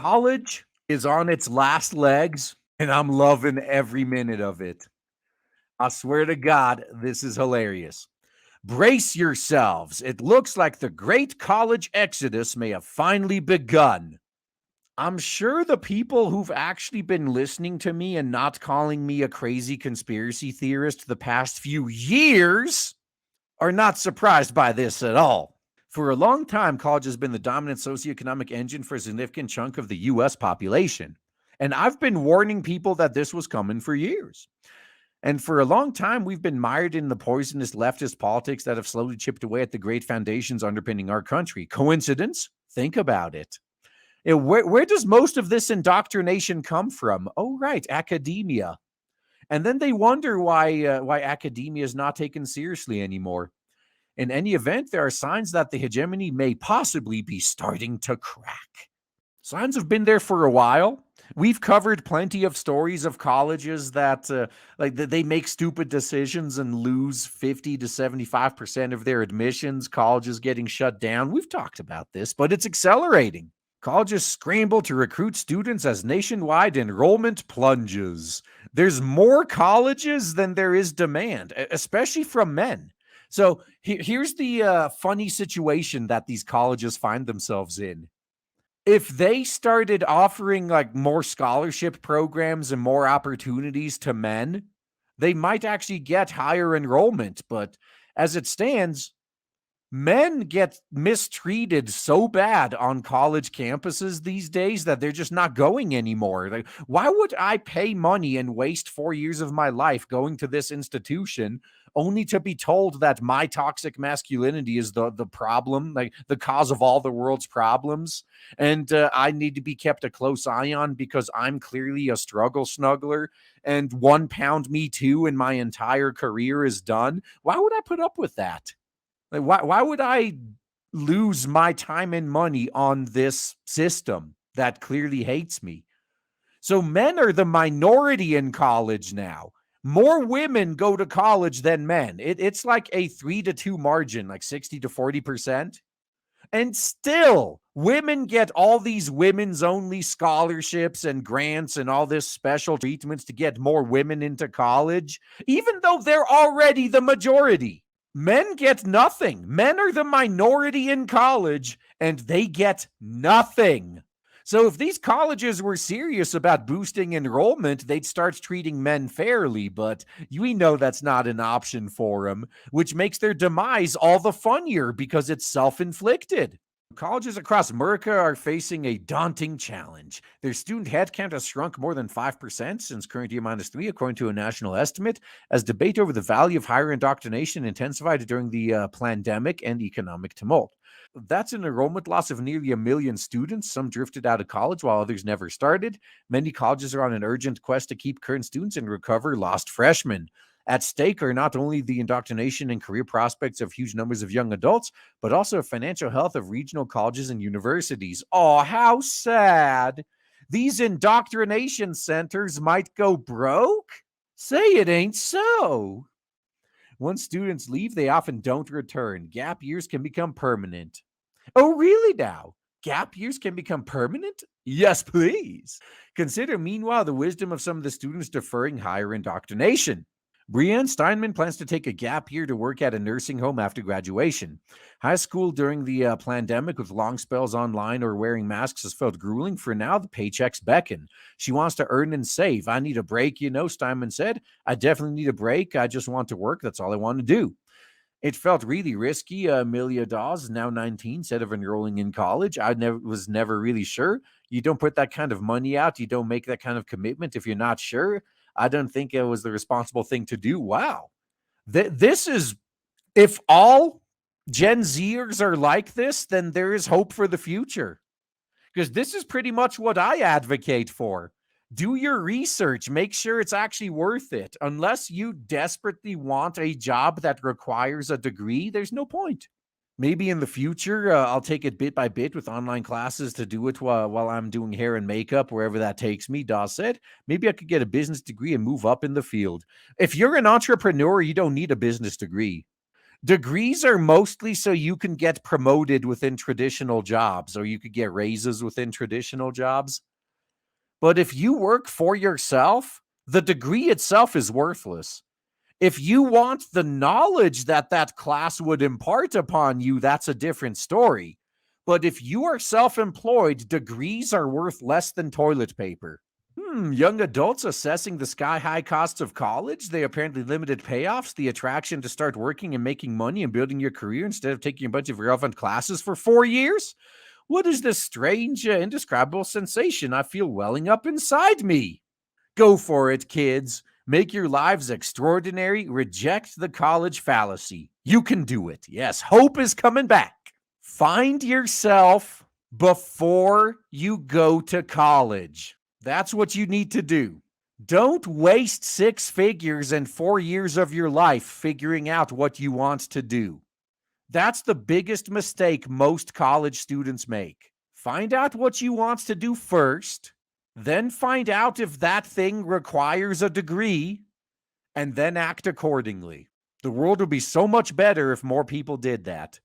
College is on its last legs, and I'm loving every minute of it. I swear to God, this is hilarious. Brace yourselves. It looks like the great college exodus may have finally begun. I'm sure the people who've actually been listening to me and not calling me a crazy conspiracy theorist the past few years are not surprised by this at all. For a long time, college has been the dominant socioeconomic engine for a significant chunk of the US population. And I've been warning people that this was coming for years. And for a long time, we've been mired in the poisonous leftist politics that have slowly chipped away at the great foundations underpinning our country. Coincidence? Think about it. Where does most of this indoctrination come from? Oh, right, academia. And then they wonder why academia is not taken seriously anymore. In any event, there are signs that the hegemony may possibly be starting to crack. Signs have been there for a while. We've covered plenty of stories of colleges that they make stupid decisions and lose 50 to 75% of their admissions, colleges getting shut down. We've talked about this, but it's accelerating. Colleges scramble to recruit students as nationwide enrollment plunges. There's more colleges than there is demand, especially from men. So here's the funny situation that these colleges find themselves in. If they started offering like more scholarship programs and more opportunities to men, they might actually get higher enrollment. But as it stands, men get mistreated so bad on college campuses these days that they're just not going anymore. Like, why would I pay money and waste 4 years of my life going to this institution only to be told that my toxic masculinity is the problem, like the cause of all the world's problems, and I need to be kept a close eye on because I'm clearly a struggle snuggler, and 1 pound me too and my entire career is done? Why would I put up with that? Like, why would I lose my time and money on this system that clearly hates me? So men are the minority in college now. More women go to college than men. It's like a 3-2 margin, like 60 to 40%. And still, women get all these women's only scholarships and grants and all this special treatments to get more women into college, even though they're already the majority. Men get nothing. Men are the minority in college, and they get nothing. So if these colleges were serious about boosting enrollment, they'd start treating men fairly, but we know that's not an option for them, which makes their demise all the funnier because it's self-inflicted. Colleges across America are facing a daunting challenge. Their student headcount has shrunk more than 5% since current year -3, according to a national estimate, as debate over the value of higher indoctrination intensified during the pandemic and economic tumult. That's an enrollment loss of nearly 1 million students. Some drifted out of college while others never started. Many colleges are on an urgent quest to keep current students and recover lost freshmen. At stake are not only the indoctrination and career prospects of huge numbers of young adults, but also financial health of regional colleges and universities. Oh, how sad. These indoctrination centers might go broke? Say it ain't so. Once students leave, they often don't return. Gap years can become permanent. Oh, really now? Gap years can become permanent? Yes, please. Consider, meanwhile, the wisdom of some of the students deferring higher indoctrination. Brianne Steinman plans to take a gap year to work at a nursing home after graduation. High school during the pandemic with long spells online or wearing masks has felt grueling. For now, the paychecks beckon. She wants to earn and save. I need a break, Steinman said. I definitely need a break. I just want to work. That's all I want to do. It felt really risky. Amelia Dawes, now 19, said of enrolling in college. I was never really sure. You don't put that kind of money out. You don't make that kind of commitment if you're not sure. I don't think it was the responsible thing to do. Wow. This is, if all Gen Zers are like this, then there is hope for the future. Because this is pretty much what I advocate for. Do your research. Make sure it's actually worth it. Unless you desperately want a job that requires a degree, there's no point. Maybe in the future, I'll take it bit by bit with online classes to do it while I'm doing hair and makeup, wherever that takes me, Dawes said. Maybe I could get a business degree and move up in the field. If you're an entrepreneur, you don't need a business degree. Degrees are mostly so you can get promoted within traditional jobs or you could get raises within traditional jobs. But if you work for yourself, the degree itself is worthless. If you want the knowledge that that class would impart upon you, that's a different story. But if you are self-employed, degrees are worth less than toilet paper. Young adults assessing the sky-high costs of college, they apparently limited payoffs, the attraction to start working and making money and building your career instead of taking a bunch of irrelevant classes for 4 years? What is this strange, indescribable sensation I feel welling up inside me? Go for it, kids. Make your lives extraordinary. Reject the college fallacy. You can do it. Yes, hope is coming back. Find yourself before you go to college. That's what you need to do. Don't waste 6 figures and 4 years of your life figuring out what you want to do. That's the biggest mistake most college students make. Find out what you want to do first, then find out if that thing requires a degree, and then act accordingly. The world would be so much better if more people did that.